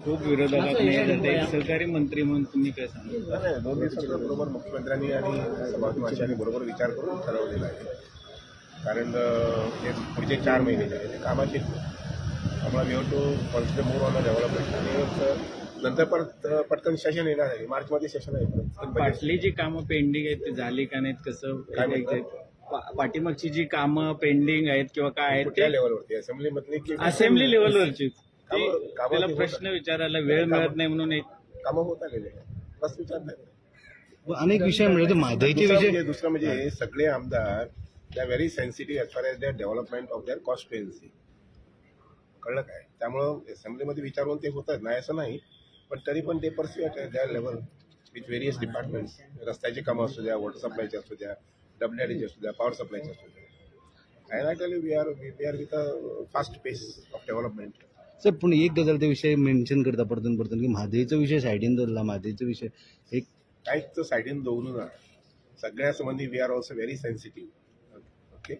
खूप विरोधकात एक सहकारी मंत्री म्हणून तुम्ही काय सांगा? नाही, 2 दिवसाच्या बरोबर मुख्यमंत्र्यांनी आणि समाजवाद्यांनी बरोबर विचार करून ठरवलेला आहे. कारण हे पुढचे 4 महिने जे आहे ते कामाचे आम्हाला we have to concentrate more on the development. आणि नंतर परत पटकन सेशन येणार आहे, मार्चमध्ये सेशन आहे. पाटली जी कामं पेंडिंग आहेत ते झाली का नाहीत? कसं पाठीमागची जी कामं पेंडिंग आहेत किंवा काय आहेत कुठल्या लेवलवरती असेंब्लीमधली की असेंब्ली लेवलवरची त्याला प्रश्न विचारायला वेळ मिळत नाही म्हणून एक कामं होत आलेले आहे, बस विचार नाही. अनेक विषय म्हणजे माहिती विषय दुसरं म्हणजे सगळे आमदार they are very sensitive as far as their development of their constituency. कळलं काय? त्यामुळं असेंब्लीमध्ये विचारून ते होतात नाही असं नाही, पण तरी पण ते pursue at there level with various departments. रस्त्याची कामं असू द्या, वॉटर सप्लायची असू द्या, WRDची असू द्या, पॉवर सप्लायची असू द्या. And I tell you we are with a fast pace of development. Sir पण एक गजाल ते विषय मेन्शन करता परतून की म्हादईचा विषय सायडीन दवरला. म्हादईचा विषय एक कांयच सायडीन दवरूं ना. सगळ्या संबंधी we are also very sensitive. Okay.